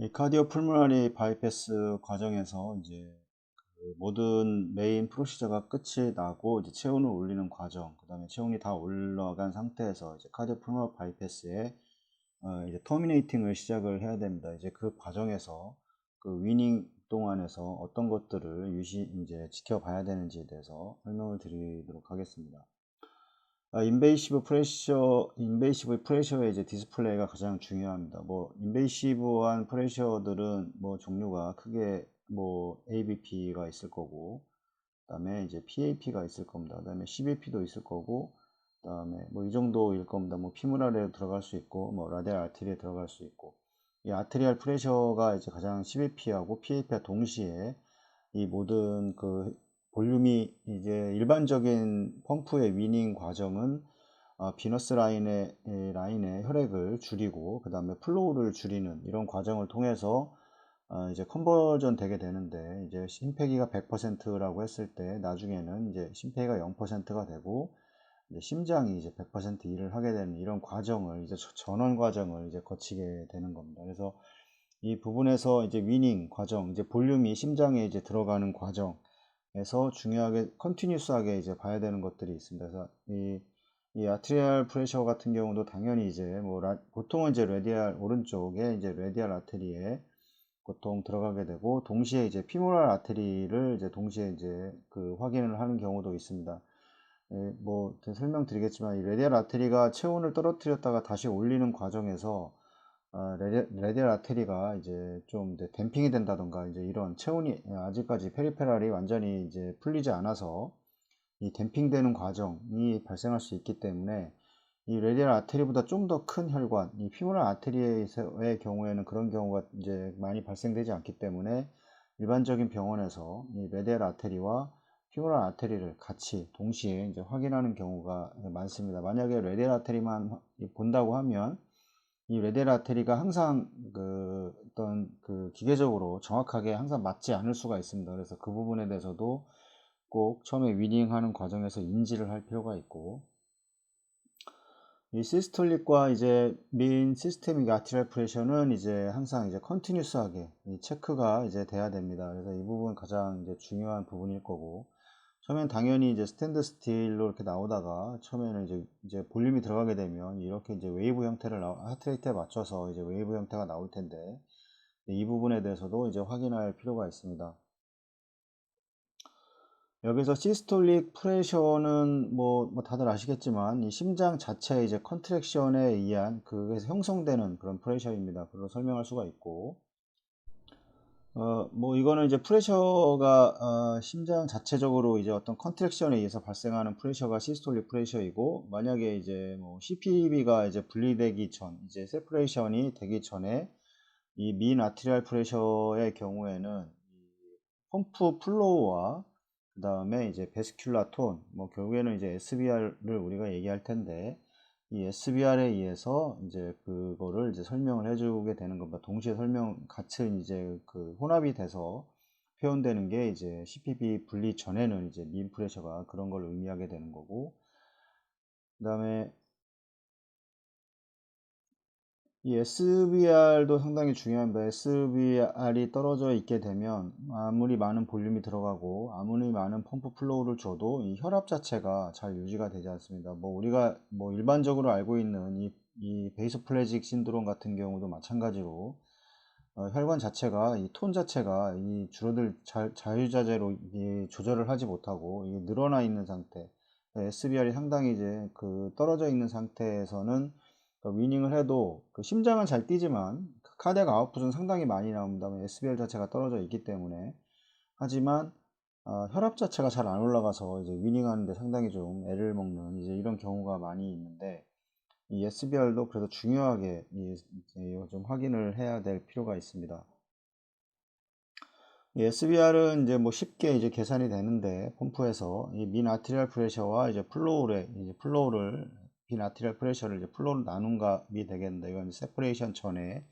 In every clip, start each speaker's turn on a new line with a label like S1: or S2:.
S1: 이 카디오 풀모나리 바이패스 과정에서 이제 그 모든 메인 프로시저가 끝이 나고 이제 체온을 올리는 과정, 그 다음에 체온이 다 올라간 상태에서 이제 카디오 풀모나리 바이패스의 이제 터미네이팅을 시작을 해야 됩니다. 이제 그 과정에서 그 위닝 동안에서 어떤 것들을 이제 지켜봐야 되는지에 대해서 설명을 드리도록 하겠습니다. 인베이시브 프레셔의 이제 디스플레이가 가장 중요합니다. 뭐, 인베이시브한 프레셔들은 뭐 종류가 크게 뭐 ABP가 있을 거고, 그 다음에 이제 PAP가 있을 겁니다. 그 다음에 CBP도 있을 거고, 그 다음에 뭐 이 정도일 겁니다. 뭐 피무랄에 들어갈 수 있고, 뭐 라디알 아테리에 들어갈 수 있고, 이 아테리알 프레셔가 이제 가장 CBP하고 PAP와 동시에 이 모든 그 볼륨이 이제 일반적인 펌프의 위닝 과정은 비너스 라인의 혈액을 줄이고 그 다음에 플로우를 줄이는 이런 과정을 통해서 이제 컨버전 되게 되는데, 이제 심폐기가 100%라고 했을 때 나중에는 이제 심폐기가 0%가 되고 이제 심장이 이제 100% 일을 하게 되는 이런 과정을 이제 전원 과정을 이제 거치게 되는 겁니다. 그래서 이 부분에서 이제 위닝 과정, 이제 볼륨이 심장에 이제 들어가는 과정에서 중요하게 컨티뉴스하게 이제 봐야 되는 것들이 있습니다. 그래서 이 아트리알 프레셔 같은 경우도 당연히 이제 뭐 보통은 이제 레디알 오른쪽에 이제 레디알 아테리에 보통 들어가게 되고, 동시에 이제 피모랄 아테리를 이제 동시에 이제 그 확인을 하는 경우도 있습니다. 뭐 설명드리겠지만 이 레디알 아테리가 체온을 떨어뜨렸다가 다시 올리는 과정에서 레디알 아테리가 이제 좀 이제 댐핑이 된다던가 이제 이런 체온이 아직까지 페리페랄이 완전히 이제 풀리지 않아서 이 댐핑되는 과정이 발생할 수 있기 때문에 이 레디알 아테리보다 좀 더 큰 혈관, 이 피모랄 아테리의 경우에는 그런 경우가 이제 많이 발생되지 않기 때문에 일반적인 병원에서 이 레디알 아테리와 피모랄 아테리를 같이 동시에 이제 확인하는 경우가 많습니다. 만약에 레디알 아테리만 본다고 하면 이 레디알 아테리가 항상 그 어떤 그 기계적으로 정확하게 항상 맞지 않을 수가 있습니다. 그래서 그 부분에 대해서도 꼭 처음에 위닝하는 과정에서 인지를 할 필요가 있고, 이 시스톨릭과 이제 메인 시스테믹 아티리얼 프레셔는 이제 항상 이제 컨티뉴스하게 이 체크가 이제 돼야 됩니다. 그래서 이 부분 가장 이제 중요한 부분일 거고, 처음엔 당연히 이제 스탠드 스틸로 이렇게 나오다가 처음에는 이제 볼륨이 들어가게 되면 이렇게 이제 웨이브 형태를 하트레이트에 맞춰서 이제 웨이브 형태가 나올 텐데, 이 부분에 대해서도 이제 확인할 필요가 있습니다. 여기서 시스톨릭 프레셔는 뭐 다들 아시겠지만 이 심장 자체의 이제 컨트랙션에 의한 그에서 형성되는 그런 프레셔입니다. 그로 설명할 수가 있고, 뭐 이거는 이제 프레셔가 심장 자체적으로 이제 어떤 컨트랙션에 의해서 발생하는 프레셔가 시스톨릭 프레셔이고, 만약에 이제 뭐 CPB가 이제 분리되기 전, 이제 세퍼레이션이 되기 전에 이 민 아트리알 프레셔의 경우에는 이 펌프 플로우와 그 다음에 이제 베스큘라 톤, 뭐 결국에는 이제 SBR을 우리가 얘기할 텐데, 이 SBR에 의해서 이제 그거를 이제 설명을 해주게 되는 겁니다. 동시에 같은 이제 그 혼합이 돼서 표현되는 게 이제 CPB 분리 전에는 이제 민 프레셔가 그런 걸 의미하게 되는 거고, 그 다음에 이 SBR도 상당히 중요합니다. SBR이 떨어져 있게 되면 아무리 많은 볼륨이 들어가고 아무리 많은 펌프 플로우를 줘도 이 혈압 자체가 잘 유지가 되지 않습니다. 뭐 우리가 뭐 일반적으로 알고 있는 이 베이소플레직 신드롬 같은 경우도 마찬가지로 혈관 자체가 이 톤 자체가 이 줄어들 자유자재로 이 조절을 하지 못하고 이게 늘어나 있는 상태, SBR이 상당히 이제 그 떨어져 있는 상태에서는 위닝을 해도 그 심장은 잘 뛰지만 그 카디악 아웃풋은 상당히 많이 나옵니다. SBR 자체가 떨어져 있기 때문에. 하지만 혈압 자체가 잘 안 올라가서 이제 위닝하는데 상당히 좀 애를 먹는 이제 이런 경우가 많이 있는데, 이 SBR도 그래서 중요하게 좀 확인을 해야 될 필요가 있습니다. 이 SBR은 이제 뭐 쉽게 이제 계산이 되는데, 펌프에서 이 민 아트리얼 프레셔와 이제 플로우를 민 아트리얼 프레셔를 이제 플로우로 나눈 값이 되겠는데, 이건 세퍼레이션 전에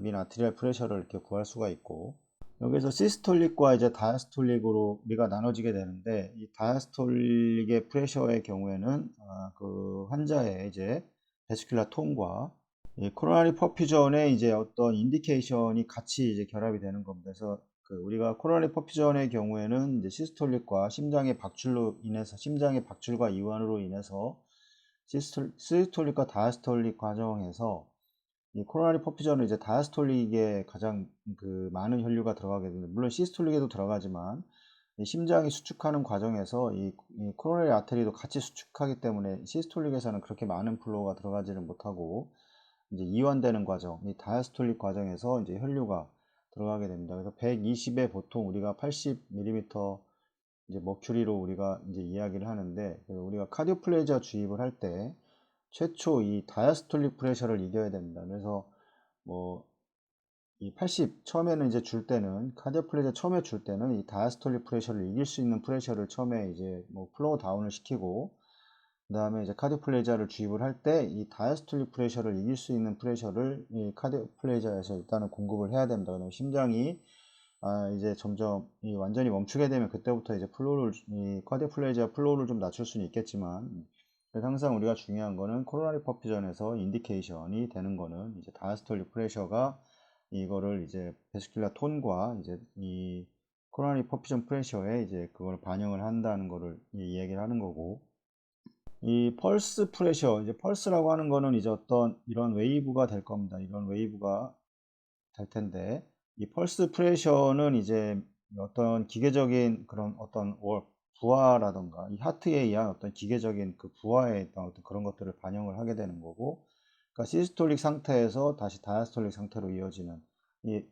S1: 민 아트리얼 프레셔를 이렇게 구할 수가 있고, 여기서 시스톨릭과 이제 다이아스톨릭으로 우리가 나눠지게 되는데, 이 다이아스톨릭의 프레셔의 경우에는 그 환자의 이제 베스큘라 톤과 이 코로나리 퍼퓨전에 이제 어떤 인디케이션이 같이 이제 결합이 되는 겁니다. 그래서 그 우리가 코로나리 퍼퓨전의 경우에는 이제 시스톨릭과 심장의 박출로 인해서 심장의 박출과 이완으로 인해서 시스톨릭과 다이스톨릭 과정에서 이 코로나리 퍼퓨전은 이제 다이스톨릭에 가장 그 많은 혈류가 들어가게 되는데, 물론 시스톨릭에도 들어가지만 이 심장이 수축하는 과정에서 이 코로나리 아테리도 같이 수축하기 때문에 시스톨릭에서는 그렇게 많은 플로우가 들어가지를 못하고 이제 이완되는 과정, 이 다이아스톨릭 과정에서 이제 혈류가 들어가게 됩니다. 그래서 120에 보통 우리가 80mm 이제 머큐리로 우리가 이제 이야기를 하는데, 우리가 카디오플레이지아 주입을 할 때 최초 이 다이아스톨릭 프레셔를 이겨야 됩니다. 그래서 뭐 이 80 처음에는 이제 줄 때는 카디오플레이지아 처음에 줄 때는 이 다이아스톨릭 프레셔를 이길 수 있는 프레셔를 처음에 이제 뭐 플로우 다운을 시키고, 그 다음에 이제 카디오플레이지아를 주입을 할 때 이 다이아스톨릭 프레셔를 이길 수 있는 프레셔를 이 카디오플레이지아에서 일단은 공급을 해야 됩니다. 그다음에 심장이 이제 점점 완전히 멈추게 되면 그때부터 이제 플로우를 이 카디오플레이지아 플로우를 좀 낮출 수는 있겠지만, 그래서 항상 우리가 중요한 거는 코로나리 퍼퓨전에서 인디케이션이 되는 거는 이제 다이아스톨릭 프레셔가 이거를 이제 베스큘라 톤과 이제 이 코로나리 퍼퓨전 프레셔에 이제 그걸 반영을 한다는 거를 이야기를 하는 거고, 이 펄스 프레셔, 이제 펄스라고 하는 거는 이제 어떤 이런 웨이브가 될 겁니다. 이런 웨이브가 될 텐데, 이 펄스 프레셔는 이제 어떤 기계적인 그런 어떤 부하라던가 이 하트에 의한 어떤 기계적인 그 부하에 있던 어떤 그런 것들을 반영을 하게 되는 거고, 그러니까 시스톨릭 상태에서 다시 다이아스톨릭 상태로 이어지는 이,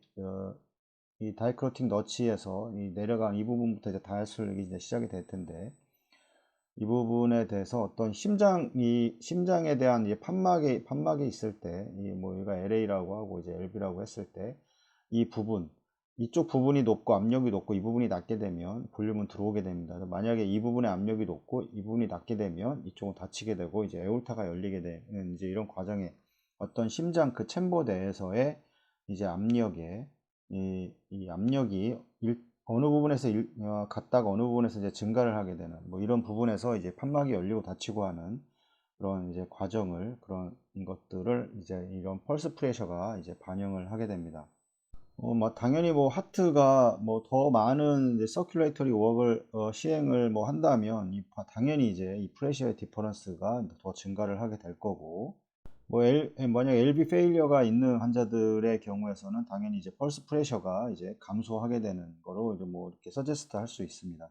S1: 이 다이크로틱 너치에서 이 내려간 이 부분부터 이제 다이아스톨릭이 이제 시작이 될 텐데, 이 부분에 대해서 어떤 심장에 대한 판막이 있을 때, 뭐, 여기가 LA라고 하고 이제 LB라고 했을 때, 이 부분, 이쪽 부분이 높고 압력이 높고 이 부분이 낮게 되면 볼륨은 들어오게 됩니다. 만약에 이 부분의 압력이 높고 이 부분이 낮게 되면 이쪽은 닫히게 되고 이제 에올타가 열리게 되는 이제 이런 과정에 어떤 심장 그 챔버 내에서의 이제 압력에 이 압력이 어느 부분에서 갔다가 어느 부분에서 이제 증가를 하게 되는 뭐 이런 부분에서 이제 판막이 열리고 닫히고 하는 그런 이제 과정을 그런 것들을 이제 이런 펄스 프레셔가 이제 반영을 하게 됩니다. 뭐 당연히 뭐 하트가 뭐 더 많은 이제 서큘레이터리 웍을 시행을 뭐 한다면 당연히 이제 이 프레셔의 디퍼런스가 더 증가를 하게 될 거고, 뭐 만약 LV 페일리어가 있는 환자들의 경우에서는 당연히 이제 펄스 프레셔가 이제 감소하게 되는 거로 이제 뭐 이렇게 서제스트 할 수 있습니다.